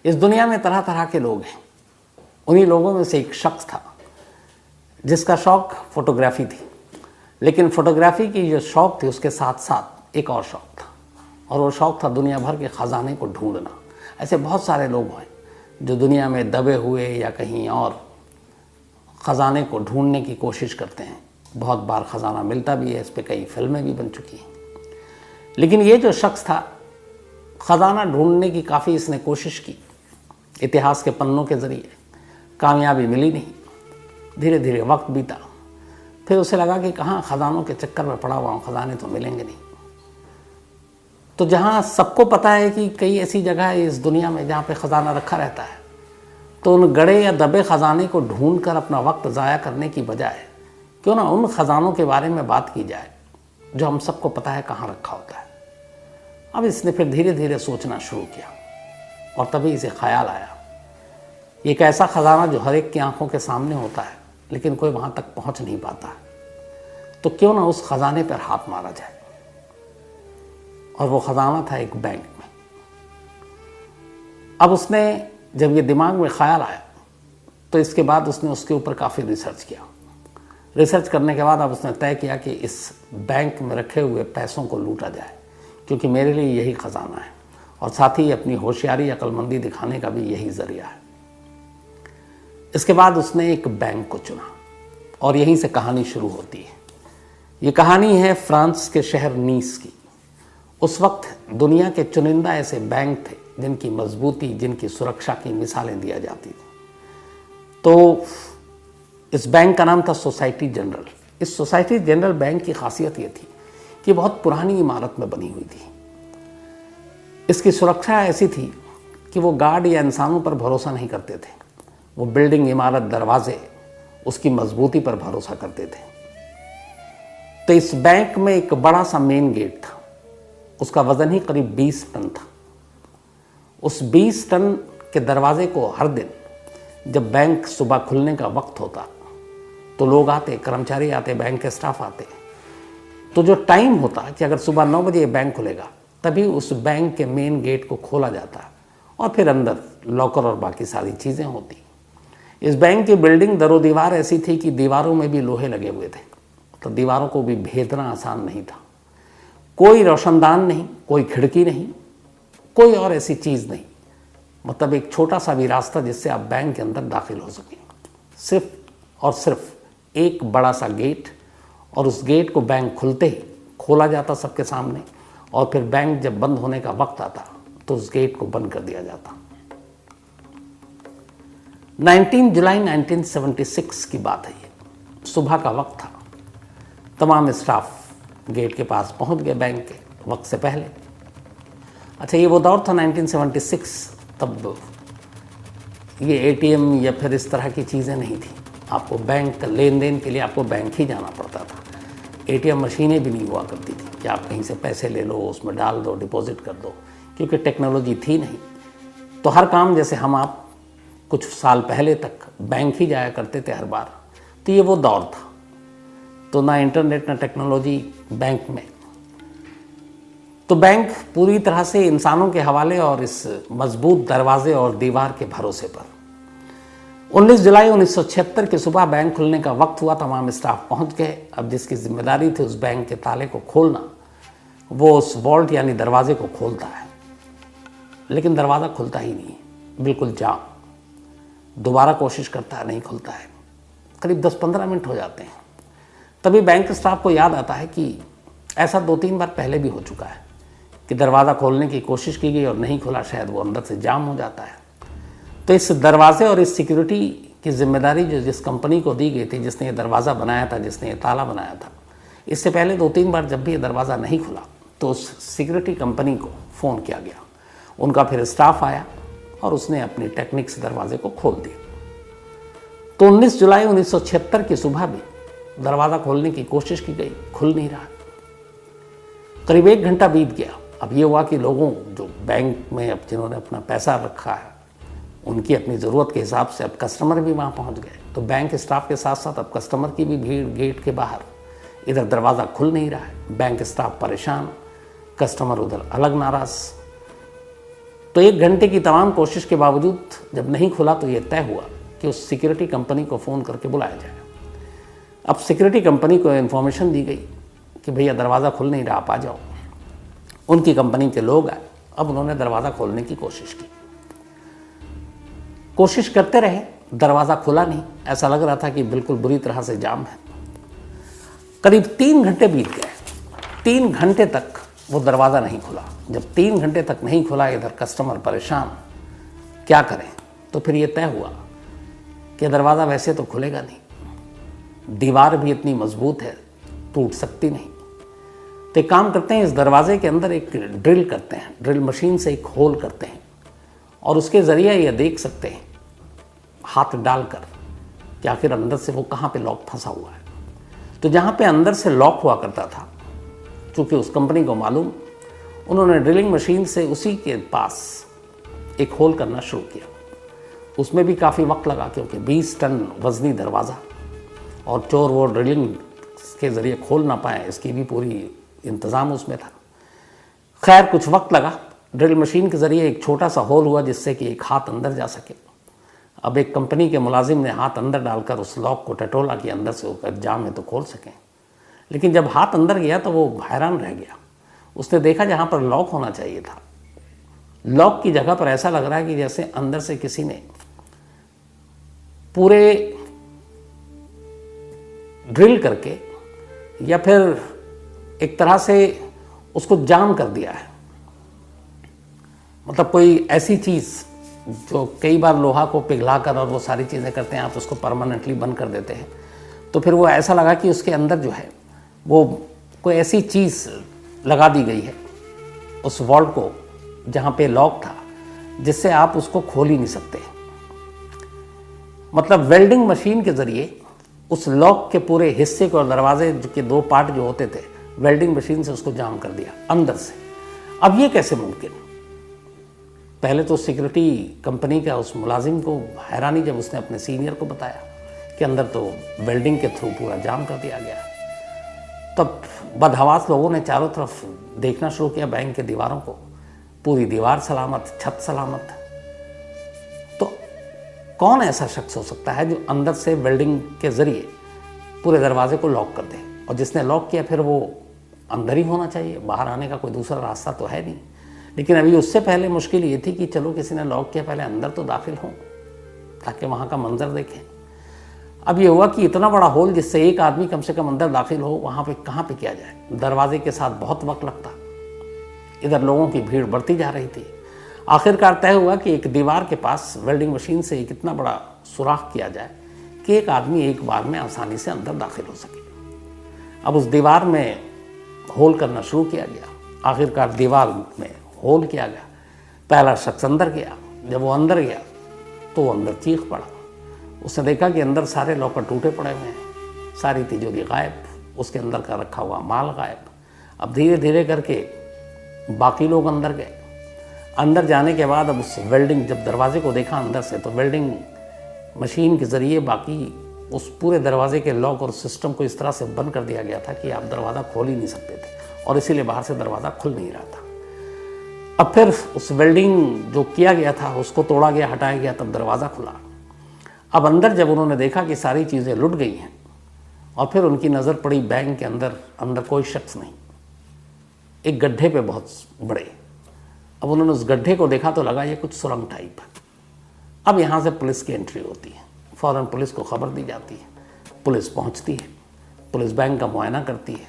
इस दुनिया में तरह तरह के लोग हैं। उन्हीं लोगों में से एक शख्स था जिसका शौक़ फोटोग्राफी थी, लेकिन फोटोग्राफी की जो शौक़ थी उसके साथ साथ एक और शौक़ था, और वो शौक़ था दुनिया भर के ख़जाने को ढूंढना। ऐसे बहुत सारे लोग हैं जो दुनिया में दबे हुए या कहीं और ख़जाने को ढूंढने की कोशिश करते हैं। बहुत बार ख़जाना मिलता भी है, इस पर कई फिल्में भी बन चुकी हैं। लेकिन ये जो शख्स था, ख़जाना ढूंढने की काफ़ी इसने कोशिश की, इतिहास के पन्नों के ज़रिए कामयाबी मिली नहीं। धीरे धीरे वक्त बीता, फिर उसे लगा कि कहाँ ख़जानों के चक्कर में पड़ा हुआ हूँ, ख़जाने तो मिलेंगे नहीं। तो जहाँ सबको पता है कि कई ऐसी जगह है इस दुनिया में जहाँ पे ख़जाना रखा रहता है, तो उन गड़े या दबे ख़जाने को ढूंढ कर अपना वक्त ज़ाया करने की बजाय क्यों ना उन ख़जानों के बारे में बात की जाए जो हम सबको पता है कहाँ रखा होता है। अब इसने फिर धीरे धीरे सोचना शुरू किया, और तभी इसे ख्याल आया, एक ऐसा ख़जाना जो हर एक की आंखों के सामने होता है लेकिन कोई वहाँ तक पहुँच नहीं पाता है, तो क्यों ना उस ख़जाने पर हाथ मारा जाए। और वो ख़जाना था एक बैंक में। अब उसने जब ये दिमाग में ख्याल आया तो इसके बाद उसने उसके ऊपर काफ़ी रिसर्च किया। रिसर्च करने के बाद अब उसने तय किया कि इस बैंक में रखे हुए पैसों को लूटा जाए, क्योंकि मेरे लिए यही ख़जाना है, और साथ ही अपनी होशियारी अक्लमंदी दिखाने का भी यही ज़रिया है। इसके बाद उसने एक बैंक को चुना, और यहीं से कहानी शुरू होती है। ये कहानी है फ्रांस के शहर नीस की। उस वक्त दुनिया के चुनिंदा ऐसे बैंक थे जिनकी मजबूती, जिनकी सुरक्षा की मिसालें दिया जाती थी। तो इस बैंक का नाम था सोसाइटी जनरल। इस सोसाइटी जनरल बैंक की खासियत ये थी कि बहुत पुरानी इमारत में बनी हुई थी। इसकी सुरक्षा ऐसी थी कि वो गार्ड या इंसानों पर भरोसा नहीं करते थे, वो बिल्डिंग, इमारत, दरवाजे, उसकी मजबूती पर भरोसा करते थे। तो इस बैंक में एक बड़ा सा मेन गेट था, उसका वज़न ही करीब 20 टन था। उस 20 टन के दरवाजे को हर दिन जब बैंक सुबह खुलने का वक्त होता तो लोग आते, कर्मचारी आते, बैंक के स्टाफ आते, तो जो टाइम होता कि अगर सुबह 9 बजे बैंक खुलेगा तभी उस बैंक के मेन गेट को खोला जाता, और फिर अंदर लॉकर और बाकी सारी चीज़ें होती। इस बैंक की बिल्डिंग दरो दीवार ऐसी थी कि दीवारों में भी लोहे लगे हुए थे, तो दीवारों को भी भेदना आसान नहीं था। कोई रोशनदान नहीं, कोई खिड़की नहीं, कोई और ऐसी चीज़ नहीं, मतलब एक छोटा सा भी रास्ता जिससे आप बैंक के अंदर दाखिल हो सकें। सिर्फ और सिर्फ एक बड़ा सा गेट, और उस गेट को बैंक खुलते ही खोला जाता सबके सामने, और फिर बैंक जब बंद होने का वक्त आता तो उस गेट को बंद कर दिया जाता। 19 जुलाई 1976 की बात है ये। सुबह का वक्त था, तमाम स्टाफ गेट के पास पहुंच गए बैंक के वक्त से पहले। अच्छा, ये वो दौर था 1976, तब ये एटीएम या फिर इस तरह की चीज़ें नहीं थी। आपको बैंक लेन देन के लिए आपको बैंक ही जाना पड़ता था। एटीएम मशीनें भी नहीं हुआ करती थी कि आप कहीं से पैसे ले लो, उसमें डाल दो, डिपॉजिट कर दो, क्योंकि टेक्नोलॉजी थी नहीं। तो हर काम जैसे हम आप कुछ साल पहले तक बैंक ही जाया करते थे हर बार, तो ये वो दौर था। तो ना इंटरनेट ना टेक्नोलॉजी बैंक में। तो बैंक पूरी तरह से इंसानों के हवाले और इस मजबूत दरवाजे और दीवार के भरोसे पर। 19 जुलाई 1976 की सुबह बैंक खुलने का वक्त हुआ, तमाम स्टाफ पहुंच गए। अब जिसकी जिम्मेदारी थी उस बैंक के ताले को खोलना, वो उस वॉल्ट यानी दरवाजे को खोलता है, लेकिन दरवाज़ा खुलता ही नहीं, बिल्कुल जाम। दोबारा कोशिश करता है, नहीं खुलता है। करीब 10-15 मिनट हो जाते हैं। तभी बैंक स्टाफ को याद आता है कि ऐसा 2-3 बार पहले भी हो चुका है कि दरवाज़ा खोलने की कोशिश की गई और नहीं खुला, शायद वो अंदर से जाम हो जाता है। तो इस दरवाजे और इस सिक्योरिटी की जिम्मेदारी जो जिस कंपनी को दी गई थी, जिसने ये दरवाज़ा बनाया था, जिसने ये ताला बनाया था, इससे पहले 2-3 बार जब भी ये दरवाज़ा नहीं खुला तो उस सिक्योरिटी कंपनी को फ़ोन किया गया। उनका फिर स्टाफ आया और उसने अपनी टेक्निक से दरवाजे को खोल दिया। तो 19 जुलाई 1976 की सुबह भी दरवाज़ा खोलने की कोशिश की गई, खुल नहीं रहा। करीब 1 घंटा बीत गया। अब ये हुआ कि लोगों जो बैंक में अब जिन्होंने अपना पैसा रखा है, उनकी अपनी ज़रूरत के हिसाब से अब कस्टमर भी वहाँ पहुँच गए। तो बैंक स्टाफ के साथ साथ अब कस्टमर की भी भीड़ गेट के बाहर। इधर दरवाज़ा खुल नहीं रहा है, बैंक स्टाफ परेशान, कस्टमर उधर अलग नाराज़। तो 1 घंटे की तमाम कोशिश के बावजूद जब नहीं खुला तो ये तय हुआ कि उस सिक्योरिटी कंपनी को फ़ोन करके बुलाया जाए। अब सिक्योरिटी कंपनी को इन्फॉर्मेशन दी गई कि भैया दरवाज़ा खुल नहीं रहा, आप आ जाओ। उनकी कंपनी के लोग आए। अब उन्होंने दरवाज़ा खोलने की कोशिश करते रहे, दरवाज़ा खुला नहीं। ऐसा लग रहा था कि बिल्कुल बुरी तरह से जाम है। करीब 3 घंटे बीत गए। 3 घंटे तक वो दरवाज़ा नहीं खुला। जब 3 घंटे तक नहीं खुला, इधर कस्टमर परेशान, क्या करें। तो फिर ये तय हुआ कि दरवाज़ा वैसे तो खुलेगा नहीं, दीवार भी इतनी मजबूत है, टूट सकती नहीं। तो एक काम करते हैं, इस दरवाजे के अंदर एक ड्रिल करते हैं, ड्रिल मशीन से एक होल करते हैं और उसके ज़रिए ये देख सकते हैं हाथ डालकर कि आखिर अंदर से वो कहाँ पे लॉक फंसा हुआ है। तो जहाँ पे अंदर से लॉक हुआ करता था, चूँकि उस कंपनी को मालूम, उन्होंने ड्रिलिंग मशीन से उसी के पास एक होल करना शुरू किया। उसमें भी काफ़ी वक्त लगा, क्योंकि 20 टन वज़नी दरवाज़ा और चोर वो ड्रिलिंग के ज़रिए खोल ना पाए, इसकी भी पूरी इंतज़ाम उसमें था। खैर कुछ वक्त लगा। ड्रिल मशीन के ज़रिए एक छोटा सा होल हुआ जिससे कि एक हाथ अंदर जा सके। अब एक कंपनी के मुलाजिम ने हाथ अंदर डालकर उस लॉक को टटोला कि अंदर से ऊपर जाम है तो खोल सकें। लेकिन जब हाथ अंदर गया तो वो हैरान रह गया। उसने देखा जहाँ पर लॉक होना चाहिए था, लॉक की जगह पर ऐसा लग रहा है कि जैसे अंदर से किसी ने पूरे ड्रिल करके या फिर एक तरह से उसको जाम कर दिया है। मतलब कोई ऐसी चीज़ जो कई बार लोहा को पिघलाकर और वो सारी चीज़ें करते हैं, आप उसको परमानेंटली बंद कर देते हैं। तो फिर वो ऐसा लगा कि उसके अंदर जो है वो कोई ऐसी चीज़ लगा दी गई है उस वॉल्ट को जहाँ पे लॉक था, जिससे आप उसको खोल ही नहीं सकते। मतलब वेल्डिंग मशीन के ज़रिए उस लॉक के पूरे हिस्से को और दरवाजे के 2 पार्ट जो होते थे, वेल्डिंग मशीन से उसको जाम कर दिया अंदर से। अब ये कैसे मुमकिन? पहले तो सिक्योरिटी कंपनी का उस मुलाजिम को हैरानी जब उसने अपने सीनियर को बताया कि अंदर तो वेल्डिंग के थ्रू पूरा जाम कर दिया गया। तब बदहवास लोगों ने चारों तरफ देखना शुरू किया बैंक के दीवारों को। पूरी दीवार सलामत, छत सलामत। तो कौन ऐसा शख्स हो सकता है जो अंदर से वेल्डिंग के ज़रिए पूरे दरवाजे को लॉक कर दे? और जिसने लॉक किया फिर वो अंदर ही होना चाहिए, बाहर आने का कोई दूसरा रास्ता तो है नहीं। लेकिन अभी उससे पहले मुश्किल ये थी कि चलो किसी ने लॉक किया, पहले अंदर तो दाखिल हों ताकि वहाँ का मंजर देखें। अब ये हुआ कि इतना बड़ा होल जिससे एक आदमी कम से कम अंदर दाखिल हो, वहाँ पे कहाँ पे किया जाए? दरवाजे के साथ बहुत वक्त लगता। इधर लोगों की भीड़ बढ़ती जा रही थी। आखिरकार तय हुआ कि एक दीवार के पास वेल्डिंग मशीन से एक इतना बड़ा सुराख किया जाए कि एक आदमी एक बार में आसानी से अंदर दाखिल हो सके। अब उस दीवार में होल करना शुरू किया गया। आखिरकार दीवार में होल किया गया। पहला शख्स अंदर गया। जब वो अंदर गया तो वो अंदर चीख पड़ा। उसने देखा कि अंदर सारे लॉकर टूटे पड़े हुए हैं, सारी तिजोरी गायब, उसके अंदर का रखा हुआ माल गायब। अब धीरे धीरे करके बाकी लोग अंदर गए। अंदर जाने के बाद अब उस वेल्डिंग, जब दरवाजे को देखा अंदर से, तो वेल्डिंग मशीन के ज़रिए बाकी उस पूरे दरवाजे के लॉक और सिस्टम को इस तरह से बंद कर दिया गया था कि आप दरवाज़ा खोल ही नहीं सकते थे, और इसीलिए बाहर से दरवाज़ा खुल नहीं रहा था। अब फिर उस वेल्डिंग जो किया गया था उसको तोड़ा गया, हटाया गया, तब दरवाज़ा खुला। अब अंदर जब उन्होंने देखा कि सारी चीज़ें लुट गई हैं, और फिर उनकी नज़र पड़ी बैंक के अंदर कोई शख्स नहीं, एक गड्ढे पे बहुत बड़े। अब उन्होंने उस गड्ढे को देखा तो लगा ये कुछ सुरंग टाइप है। अब यहाँ से पुलिस की एंट्री होती है। फ़ौरन पुलिस को खबर दी जाती है। पुलिस पहुँचती है। पुलिस बैंक का मुआयना करती है।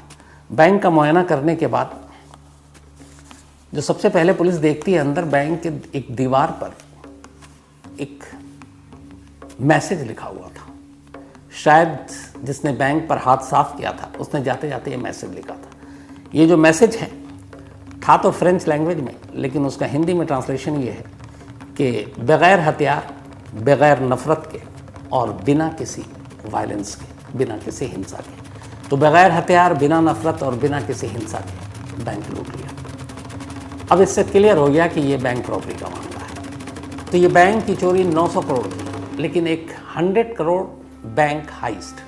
बैंक का मुआयना करने के बाद जो सबसे पहले पुलिस देखती है, अंदर बैंक के एक दीवार पर एक मैसेज लिखा हुआ था। शायद जिसने बैंक पर हाथ साफ किया था उसने जाते जाते ये मैसेज लिखा था। ये जो मैसेज है था तो फ्रेंच लैंग्वेज में, लेकिन उसका हिंदी में ट्रांसलेशन ये है कि बग़ैर हथियार, बग़ैर नफ़रत के और बिना किसी वायलेंस के, बिना किसी हिंसा के। तो बग़ैर हथियार, बिना नफ़रत और बिना किसी हिंसा के बैंक लूट लिया। अब इससे क्लियर हो गया कि ये बैंक रॉबरी का मामला है। तो ये बैंक की चोरी 900 करोड़ की, लेकिन एक 100 करोड़ बैंक हाइस्ट,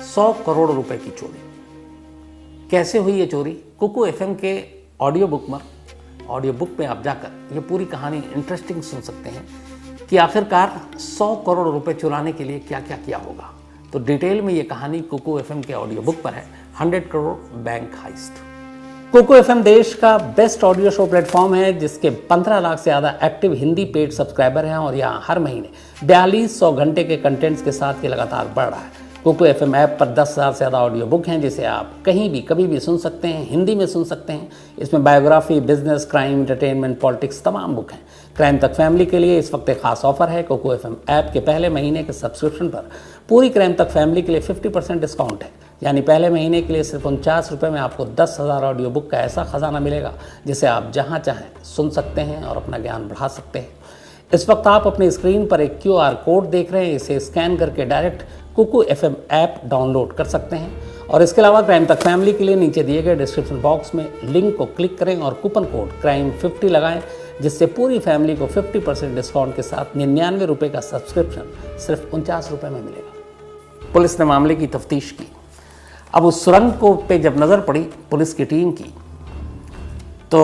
100 करोड़ रुपए की चोरी। कैसे हुई ये चोरी? कुकू एफएम के ऑडियो बुक में ऑडियो बुक में आप जाकर ये पूरी कहानी इंटरेस्टिंग सुन सकते हैं कि आखिरकार 100 करोड़ रुपए चुराने के लिए क्या क्या किया होगा। तो डिटेल में ये कहानी कुकू एफएम के ऑडियो बुक पर है, 100 crore bank heist. Kuku FM देश का बेस्ट ऑडियो शो प्लेटफॉर्म है जिसके 15 लाख से ज़्यादा एक्टिव हिंदी पेड सब्सक्राइबर हैं और यहाँ हर महीने 4200 घंटे के कंटेंट्स के साथ ये लगातार बढ़ रहा है। कुकू एफएम ऐप पर 10,000 से ज़्यादा ऑडियो बुक हैं जिसे आप कहीं भी कभी भी सुन सकते हैं, हिंदी में सुन सकते हैं। इसमें biography, business, crime, entertainment, politics तमाम बुक हैं। क्राइम तक फैमिली के लिए इस वक्त एक खास ऑफर है। कुकू एफएम ऐप के पहले महीने के सब्सक्रिप्शन पर पूरी क्राइम तक फैमिली के लिए 50% डिस्काउंट है। यानी पहले महीने के लिए सिर्फ 49 रुपये में आपको 10,000 ऑडियो बुक का ऐसा खजाना मिलेगा जिसे आप जहाँ चाहें सुन सकते हैं और अपना ज्ञान बढ़ा सकते हैं। इस वक्त आप अपनी स्क्रीन पर एक QR कोड देख रहे हैं, इसे स्कैन करके direct Kuku FM app download कर सकते हैं। और इसके अलावा क्राइम तक फैमिली के लिए नीचे दिए गए डिस्क्रिप्शन बॉक्स में लिंक को क्लिक करें और कूपन कोड CRIME50 लगाएं, जिससे पूरी फैमिली को 50% डिस्काउंट के साथ 99 रुपये का सब्सक्रिप्शन सिर्फ 49 रुपये में मिलेगा। पुलिस ने मामले की तफ्तीश की। अब उस सुरंग को पे जब नज़र पड़ी पुलिस की टीम की तो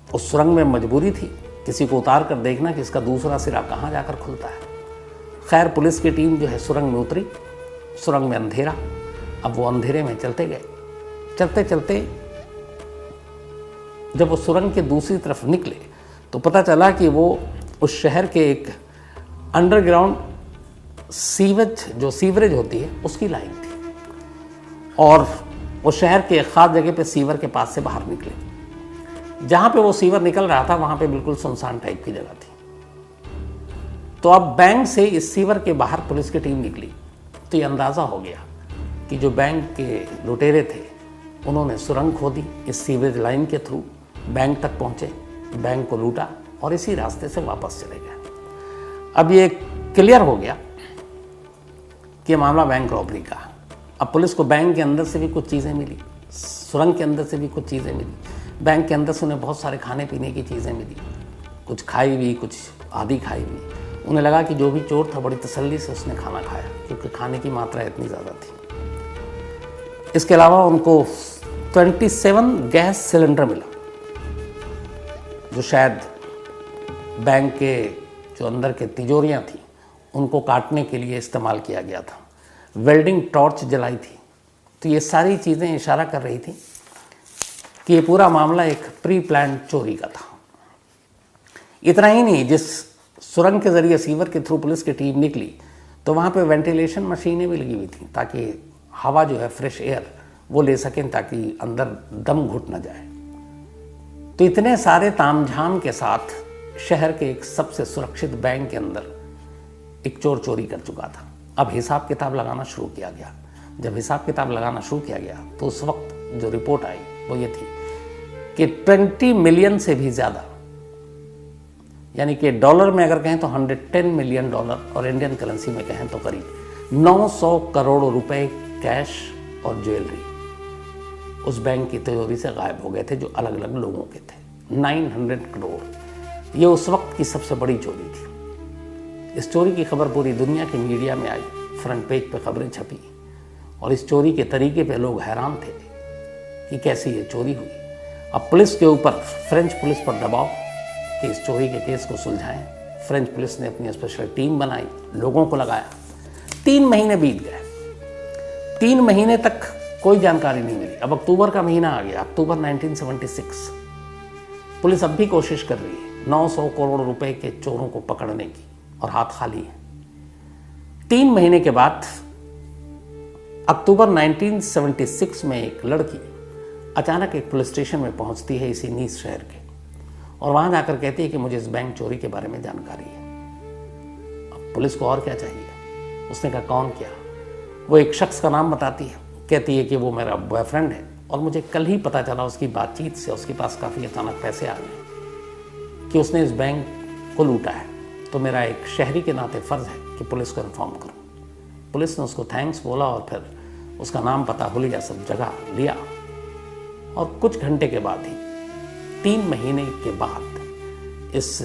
उस सुरंग में मजबूरी थी किसी को उतार कर देखना कि इसका दूसरा सिरा कहाँ जाकर खुलता है। खैर पुलिस की टीम जो है सुरंग में उतरी। सुरंग में अंधेरा। अब वो अंधेरे में चलते गए। चलते चलते जब वो सुरंग के दूसरी तरफ निकले तो पता चला कि वो उस शहर के एक अंडरग्राउंड सीवरेज होती है उसकी लाइन थी और वो शहर के एक खास जगह पे सीवर के पास से बाहर निकले। जहाँ पे वो सीवर निकल रहा था वहाँ पे बिल्कुल सुनसान टाइप की जगह थी। तो अब बैंक से इस सीवर के बाहर पुलिस की टीम निकली तो ये अंदाज़ा हो गया कि जो बैंक के लुटेरे थे उन्होंने सुरंग खोदी, इस सीवरेज लाइन के थ्रू बैंक तक पहुँचे, बैंक को लूटा और इसी रास्ते से वापस चले गए। अब ये क्लियर हो गया कि मामला बैंक रॉबरी का। अब पुलिस को बैंक के अंदर से भी कुछ चीज़ें मिली, सुरंग के अंदर से भी कुछ चीज़ें मिली, बैंक के अंदर से उन्हें बहुत सारे खाने पीने की चीज़ें मिली, कुछ खाई हुई, कुछ आधी खाई हुई। उन्हें लगा कि जो भी चोर था बड़ी तसल्ली से उसने खाना खाया क्योंकि खाने की मात्रा इतनी ज़्यादा थी। इसके अलावा उनको 27 गैस सिलेंडर मिला जो शायद बैंक के जो अंदर के तिजोरियाँ थी उनको काटने के लिए इस्तेमाल किया गया था। वेल्डिंग टॉर्च जलाई थी। तो ये सारी चीज़ें इशारा कर रही थी कि ये पूरा मामला एक प्री प्लान चोरी का था। इतना ही नहीं, जिस सुरंग के ज़रिए सीवर के थ्रू पुलिस की टीम निकली तो वहाँ पे वेंटिलेशन मशीनें भी लगी हुई थी ताकि हवा जो है फ्रेश एयर वो ले सकें ताकि अंदर दम घुट न जाए। तो इतने सारे तामझाम के साथ शहर के एक सबसे सुरक्षित बैंक के अंदर एक चोर चोरी कर चुका था। अब हिसाब किताब लगाना शुरू किया गया। जब हिसाब किताब लगाना शुरू किया गया तो उस वक्त जो रिपोर्ट आई वो ये थी कि 20 मिलियन से भी ज़्यादा, यानी कि डॉलर में अगर कहें तो 110 मिलियन डॉलर और इंडियन करेंसी में कहें तो करीब 900 करोड़ रुपए कैश और ज्वेलरी उस बैंक की तिजोरी से गायब हो गए थे जो अलग अलग लोगों के थे। 900 करोड़। ये उस वक्त की सबसे बड़ी चोरी थी। इस चोरी की खबर पूरी दुनिया के मीडिया में आई, फ्रंट पेज पे खबरें छपी और इस चोरी के तरीके पे लोग हैरान थे कि कैसे ये चोरी हुई। अब पुलिस के ऊपर, फ्रेंच पुलिस पर दबाव कि इस चोरी के केस को सुलझाएं। फ्रेंच पुलिस ने अपनी स्पेशल टीम बनाई, लोगों को लगाया। 3 महीने बीत गए। 3 महीने तक कोई जानकारी नहीं मिली। अब अक्टूबर का महीना आ गया, अक्टूबर 1976। पुलिस अब भी कोशिश कर रही है 900 करोड़ रुपए के चोरों को पकड़ने की और हाथ खाली है। 3 महीने के बाद अक्टूबर 1976 में एक लड़की अचानक एक पुलिस स्टेशन में पहुंचती है इसी नीस शहर के और वहां जाकर कहती है कि मुझे इस बैंक चोरी के बारे में जानकारी है। अब पुलिस को और क्या चाहिए। उसने कहा कौन क्या। वो एक शख्स का नाम बताती है, कहती है कि वो मेरा बॉयफ्रेंड है और मुझे कल ही पता चला उसकी बातचीत से उसके पास काफ़ी अचानक पैसे आ गए कि उसने इस बैंक को लूटा है। तो मेरा एक शहरी के नाते फ़र्ज़ है कि पुलिस को इन्फॉर्म करूं। पुलिस ने उसको थैंक्स बोला और फिर उसका नाम पता हुलिया सब जगह लिया और कुछ घंटे के बाद ही 3 महीने के बाद इस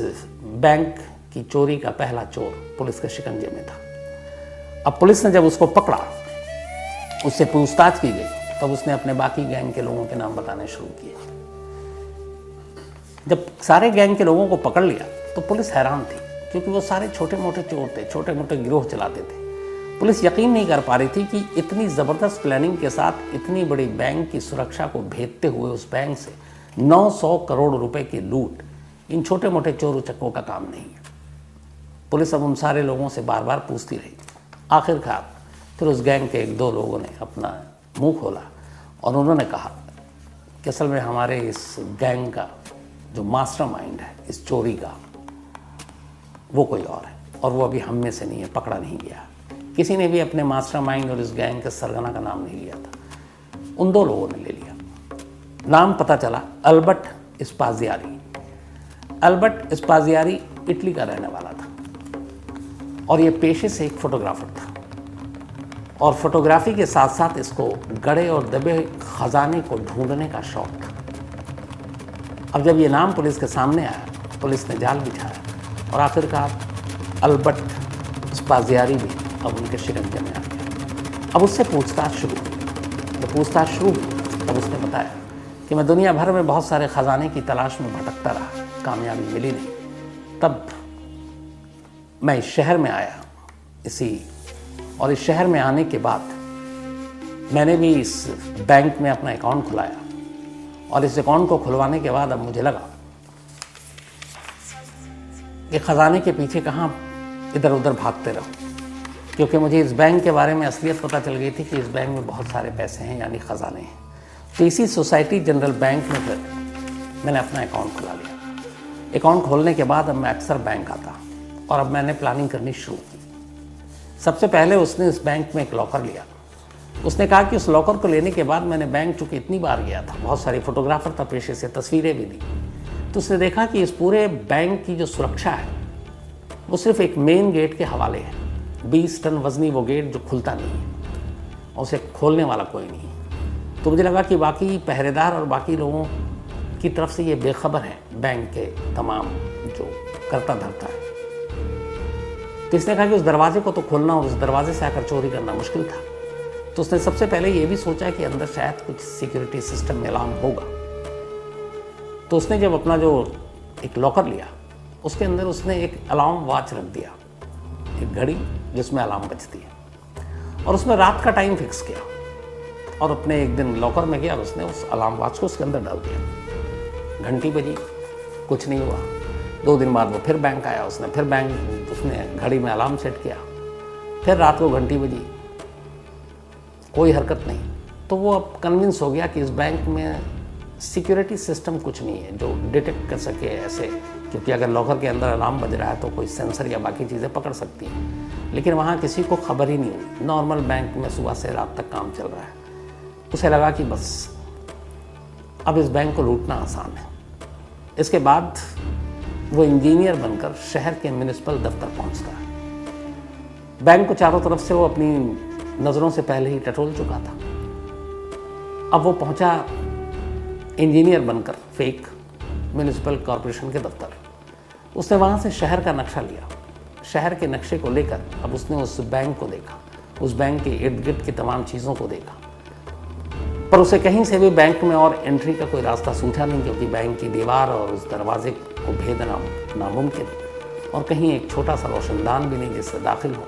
बैंक की चोरी का पहला चोर पुलिस के शिकंजे में था। अब पुलिस ने जब उसको पकड़ा, उससे पूछताछ की गई, तब उसने अपने बाकी गैंग के लोगों के नाम बताने शुरू किए। जब सारे गैंग के लोगों को पकड़ लिया तो पुलिस हैरान थी, क्योंकि वो सारे छोटे मोटे चोर थे, छोटे मोटे गिरोह चलाते थे। पुलिस यकीन नहीं कर पा रही थी कि इतनी ज़बरदस्त प्लानिंग के साथ इतनी बड़ी बैंक की सुरक्षा को भेदते हुए उस बैंक से 900 करोड़ रुपए की लूट इन छोटे मोटे चोर उचक्कों का काम नहीं है। पुलिस अब उन सारे लोगों से बार बार पूछती रही। आखिरकार फिर उस गैंग के एक दो लोगों ने अपना मुंह खोला और उन्होंने कहा कि असल में हमारे इस गैंग का जो मास्टरमाइंड है इस चोरी का, वो कोई और है और वो अभी हम में से नहीं है, पकड़ा नहीं गया। किसी ने भी अपने मास्टरमाइंड और इस गैंग के सरगना का नाम नहीं लिया था। उन दो लोगों ने ले लिया। नाम पता चला अल्बर्ट स्पाजियारी। अल्बर्ट स्पाजियारी इटली का रहने वाला था और ये पेशे से एक फोटोग्राफर था और फोटोग्राफी के साथ साथ इसको गड़े और दबे खजाने को ढूंढने का शौक था। अब जब ये नाम पुलिस के सामने आया, पुलिस ने जाल बिछाया और आखिरकार अल्बर्ट स्पाजियारी भी अब उनके शिकंजे में आ गया। अब उससे पूछताछ शुरू। जब पूछताछ शुरू तब उसने बताया कि मैं दुनिया भर में बहुत सारे खजाने की तलाश में भटकता रहा, कामयाबी मिली नहीं। तब मैं इस शहर में आया और इस शहर में आने के बाद मैंने भी इस बैंक में अपना अकाउंट खुलाया और इस अकाउंट को खुलवाने के बाद अब मुझे लगा कि खजाने के पीछे कहाँ इधर उधर भागते रहो, क्योंकि मुझे इस बैंक के बारे में असलियत पता चल गई थी कि इस बैंक में बहुत सारे पैसे हैं, यानी खजाने हैं। तो इसी सोसाइटी जनरल बैंक में फिर मैंने अपना अकाउंट खुला लिया। अकाउंट खोलने के बाद अब मैं अक्सर बैंक आता और अब मैंने प्लानिंग करनी शुरू की। सबसे पहले उसने इस बैंक में एक लॉकर लिया। उसने कहा कि उस लॉकर को लेने के बाद मैंने बैंक चूँकि इतनी बार गया था, बहुत सारी फोटोग्राफर था पेशे से, तस्वीरें भी दी, तो उसने देखा कि इस पूरे बैंक की जो सुरक्षा है वो सिर्फ एक मेन गेट के हवाले है। 20 टन वजनी वो गेट जो खुलता नहीं है और उसे खोलने वाला कोई नहीं है। तो मुझे लगा कि बाकी पहरेदार और बाकी लोगों की तरफ से ये बेखबर है बैंक के तमाम जो करता धरता है। तो इसने कहा कि उस दरवाजे को तो खोलना और उस दरवाजे से आकर चोरी करना मुश्किल था। तो उसने सबसे पहले ये भी सोचा कि अंदर शायद कुछ सिक्योरिटी सिस्टम में अलार्म होगा। तो उसने जब अपना जो एक लॉकर लिया, उसके अंदर उसने एक अलार्म वॉच रख दिया, एक घड़ी जिसमें अलार्म बजती है, और उसमें रात का टाइम फिक्स किया और अपने एक दिन लॉकर में गया और उसने उस अलार्म वॉच को उसके अंदर डाल दिया। घंटी बजी, कुछ नहीं हुआ। 2 दिन बाद वो फिर बैंक आया, उसने घड़ी में अलार्म सेट किया। फिर रात को घंटी बजी, कोई हरकत नहीं। तो वो अब कन्विंस हो गया कि इस बैंक में सिक्योरिटी सिस्टम कुछ नहीं है जो डिटेक्ट कर सके ऐसे, क्योंकि अगर लॉकर के अंदर अलार्म बज रहा है तो कोई सेंसर या बाकी चीज़ें पकड़ सकती हैं, लेकिन वहाँ किसी को खबर ही नहीं हुई। नॉर्मल बैंक में सुबह से रात तक काम चल रहा है। उसे लगा कि बस अब इस बैंक को लूटना आसान है। इसके बाद वो इंजीनियर बनकर शहर के म्युनिसिपल दफ्तर पहुँचता है। बैंक को चारों तरफ से वो अपनी नज़रों से पहले ही टटोल चुका था। अब वो पहुँचा इंजीनियर बनकर फेक म्युनिसिपल कॉरपोरेशन के दफ्तर। उसने वहाँ से शहर का नक्शा लिया। शहर के नक्शे को लेकर अब उसने उस बैंक को देखा, उस बैंक के इर्द गिर्द की तमाम चीज़ों को देखा, पर उसे कहीं से भी बैंक में और एंट्री का कोई रास्ता सूझा नहीं, क्योंकि बैंक की दीवार और उस दरवाजे को भेदना नामुमकिन, और कहीं एक छोटा सा रोशनदान भी नहीं जिससे दाखिल हो।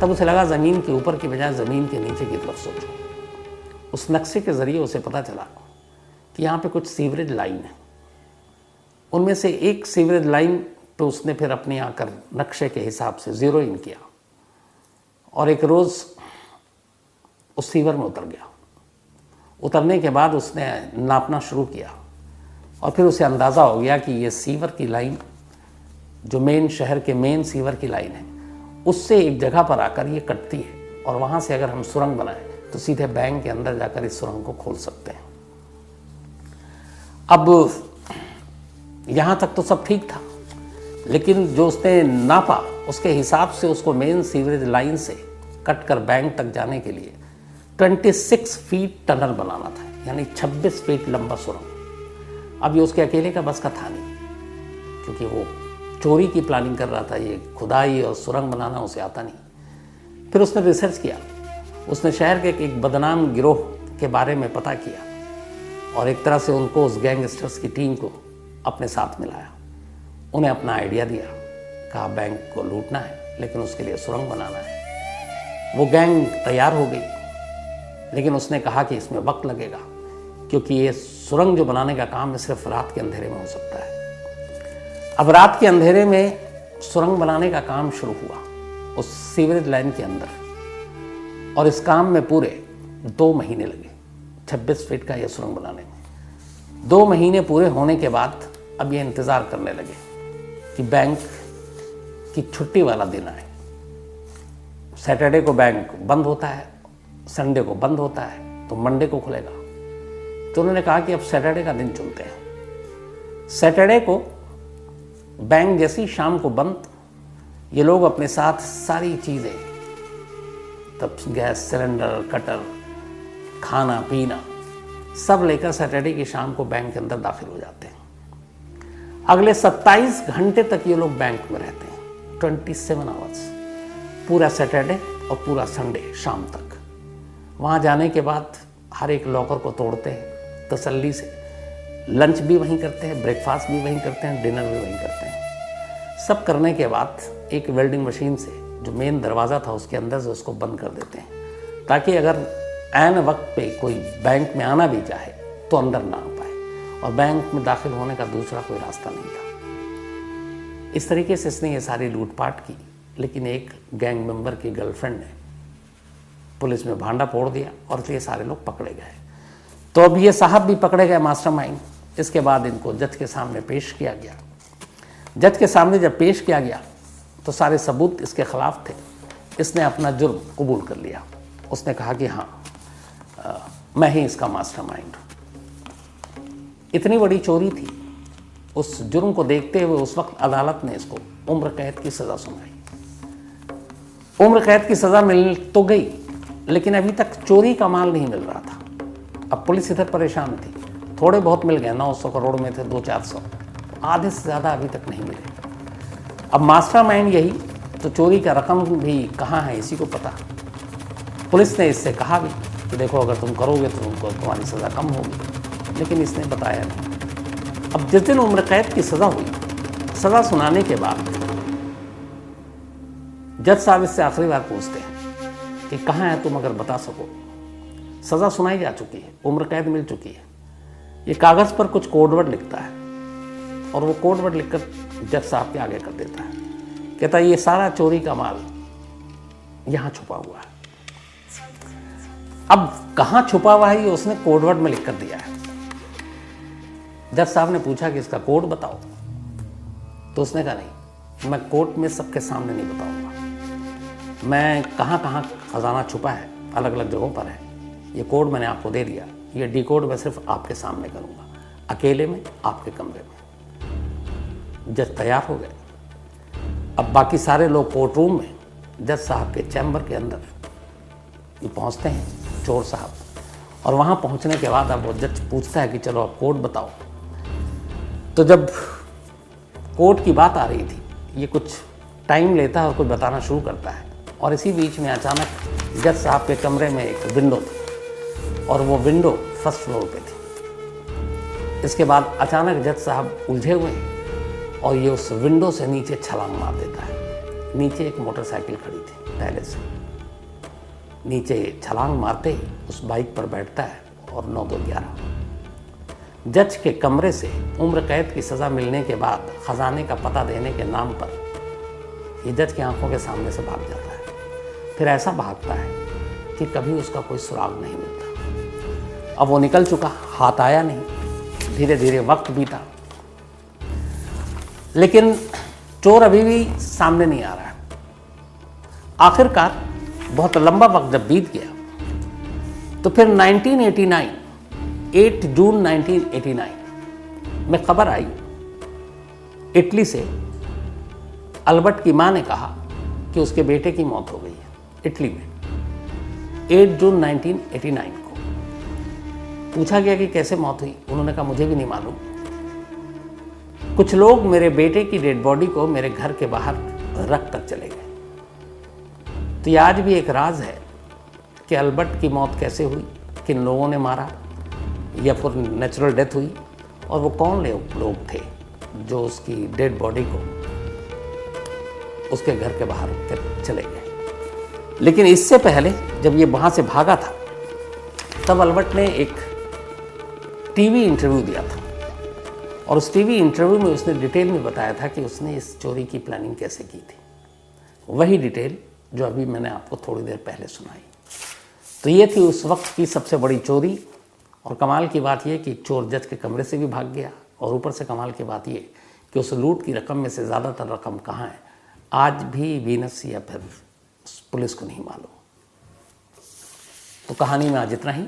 तब उसे लगा ज़मीन के ऊपर की बजाय ज़मीन के नीचे की तरफ सोचो। उस नक्शे के ज़रिए उसे पता चला कि यहाँ पे कुछ सीवरेज लाइन है। उनमें से एक सीवरेज लाइन पे उसने फिर अपने आकर नक्शे के हिसाब से ज़ीरो इन किया और एक रोज़ उस सीवर में उतर गया। उतरने के बाद उसने नापना शुरू किया और फिर उसे अंदाज़ा हो गया कि ये सीवर की लाइन जो मेन शहर के मेन सीवर की लाइन है, उससे एक जगह पर आकर ये कटती है और वहाँ से अगर हम सुरंग बनाएं तो सीधे बैंक के अंदर जाकर इस सुरंग को खोल सकते हैं। अब यहाँ तक तो सब ठीक था, लेकिन जो उसने नापा उसके हिसाब से उसको मेन सीवरेज लाइन से कट कर बैंक तक जाने के लिए 26 फीट टनल बनाना था, यानी 26 फीट लंबा सुरंग। अब ये उसके अकेले का बस का था नहीं, क्योंकि वो चोरी की प्लानिंग कर रहा था। ये खुदाई और सुरंग बनाना उसे आता नहीं। फिर उसने रिसर्च किया। उसने शहर के एक बदनाम गिरोह के बारे में पता किया और एक तरह से उनको, उस गैंगस्टर्स की टीम को अपने साथ मिलाया, उन्हें अपना आइडिया दिया, कहा बैंक को लूटना है लेकिन उसके लिए सुरंग बनाना है। वो गैंग तैयार हो गई, लेकिन उसने कहा कि इसमें वक्त लगेगा, क्योंकि ये सुरंग जो बनाने का काम है सिर्फ रात के अंधेरे में हो सकता है। अब रात के अंधेरे में सुरंग बनाने का काम शुरू हुआ उस सीवरेज लाइन के अंदर, और इस काम में पूरे 2 महीने लगे 26 फीट का यह सुरंग बनाने में। 2 महीने पूरे होने के बाद अब ये इंतज़ार करने लगे कि बैंक की छुट्टी वाला दिन आए। सैटरडे को बैंक बंद होता है, संडे को बंद होता है, तो मंडे को खुलेगा। तो उन्होंने कहा कि अब सैटरडे का दिन चुनते हैं। सैटरडे को बैंक जैसी शाम को बंद, ये लोग अपने साथ सारी चीज़ें, तब गैस सिलेंडर, कटर, खाना पीना सब लेकर सैटरडे की शाम को बैंक के अंदर दाखिल हो जाते हैं। अगले 27 घंटे तक ये लोग बैंक में रहते हैं, 27 आवर्स, पूरा सैटरडे और पूरा संडे शाम तक। वहाँ जाने के बाद हर एक लॉकर को तोड़ते हैं तसल्ली से, लंच भी वहीं करते हैं, ब्रेकफास्ट भी वहीं करते हैं, डिनर भी वहीं करते हैं। सब करने के बाद एक वेल्डिंग मशीन से जो मेन दरवाज़ा था उसके अंदर से उसको बंद कर देते हैं, ताकि अगर ऐन वक्त पे कोई बैंक में आना भी चाहे तो अंदर ना आ पाए, और बैंक में दाखिल होने का दूसरा कोई रास्ता नहीं था। इस तरीके से इसने ये सारी लूटपाट की, लेकिन एक गैंग मेंबर की गर्लफ्रेंड ने पुलिस में भांडा फोड़ दिया और ये सारे लोग पकड़े गए। तो अब ये साहब भी पकड़े गए मास्टरमाइंड। इसके बाद इनको जज के सामने पेश किया गया। जज के सामने जब पेश किया गया तो सारे सबूत इसके खिलाफ थे। इसने अपना जुर्म कबूल कर लिया। उसने कहा कि हाँ, मैं ही इसका मास्टरमाइंड हूँ। इतनी बड़ी चोरी थी। उस जुर्म को देखते हुए उस वक्त अदालत ने इसको उम्र कैद की सज़ा सुनाई। उम्र कैद की सज़ा मिल तो गई, लेकिन अभी तक चोरी का माल नहीं मिल रहा था। अब पुलिस इधर परेशान थी। थोड़े बहुत मिल गए, 900 करोड़ में थे 200-400, आधे से ज़्यादा अभी तक नहीं मिले। अब मास्टरमाइंड यही, तो चोरी का रकम भी कहाँ है इसी को पता। पुलिस ने इससे कहा भी कि देखो, अगर तुम करोगे तो तुम्हारी सज़ा कम होगी, लेकिन इसने बताया नहीं। अब जिस दिन उम्र कैद की सज़ा हुई, सज़ा सुनाने के बाद जज साहब इससे आखिरी बार पूछते हैं कि कहाँ है तुम, अगर बता सको। सज़ा सुनाई जा चुकी है, उम्र कैद मिल चुकी है। ये कागज़ पर कुछ कोडवर्ड लिखता है और वो कोडवर्ड लिखकर जज साहब के आगे कर देता है। कहता है ये सारा चोरी का माल यहाँ छुपा हुआ है। अब कहाँ छुपा हुआ है ये उसने कोडवर्ड में लिख कर दिया है। जज साहब ने पूछा कि इसका कोड बताओ, तो उसने कहा नहीं, मैं कोर्ट में सबके सामने नहीं बताऊंगा। मैं कहाँ कहाँ खजाना छुपा है, अलग अलग जगहों पर है, ये कोड मैंने आपको दे दिया। ये डिकोड मैं सिर्फ आपके सामने करूँगा, अकेले में, आपके कमरे में। जज तैयार हो गए। अब बाकी सारे लोग कोर्ट रूम में जज साहब के चैम्बर के अंदर ये पहुँचते हैं, चोर साहब। और वहाँ पहुँचने के बाद अब वो जज पूछता है कि चलो अब कोड बताओ। तो जब कोर्ट की बात आ रही थी, ये कुछ टाइम लेता है और कुछ बताना शुरू करता है। और इसी बीच में अचानक जज साहब के कमरे में एक विंडो थी और वो विंडो फर्स्ट फ्लोर पे थी। इसके बाद अचानक जज साहब उलझे हुए और ये उस विंडो से नीचे छलांग मार देता है। नीचे एक मोटरसाइकिल खड़ी थी पहले से। नीचे छलांग मारते ही उस बाइक पर बैठता है और 9-2-11 जज के कमरे से उम्र कैद की सज़ा मिलने के बाद ख़जाने का पता देने के नाम पर ये जज की आंखों के सामने से भाग जाता है। फिर ऐसा भागता है कि कभी उसका कोई सुराग नहीं मिलता। अब वो निकल चुका, हाथ आया नहीं। धीरे धीरे वक्त बीता, लेकिन चोर अभी भी सामने नहीं आ रहा है। आखिरकार बहुत लंबा वक्त जब बीत गया तो फिर 1989, 8 जून 1989 में खबर आई इटली से। अल्बर्ट की मां ने कहा कि उसके बेटे की मौत हो गई है इटली में। 8 जून 1989 को पूछा गया कि कैसे मौत हुई। उन्होंने कहा मुझे भी नहीं मालूम। कुछ लोग मेरे बेटे की डेड बॉडी को मेरे घर के बाहर रख कर चले गए। तो ये आज भी एक राज है कि अल्बर्ट की मौत कैसे हुई, किन लोगों ने मारा, या फिर नेचुरल डेथ हुई, और वो कौन लोग थे जो उसकी डेड बॉडी को उसके घर के बाहर चले गए। लेकिन इससे पहले जब ये वहाँ से भागा था तब अल्बर्ट ने एक टीवी इंटरव्यू दिया था और उस टीवी इंटरव्यू में उसने डिटेल में बताया था कि उसने इस चोरी की प्लानिंग कैसे की थी, वही डिटेल जो अभी मैंने आपको थोड़ी देर पहले सुनाई। तो ये थी उस वक्त की सबसे बड़ी चोरी। और कमाल की बात यह कि चोर जज के कमरे से भी भाग गया और ऊपर से कमाल की बात ये कि उस लूट की रकम में से ज़्यादातर रकम कहाँ है आज भी वीनस या फिर पुलिस को नहीं मालूम। तो कहानी में आज इतना ही।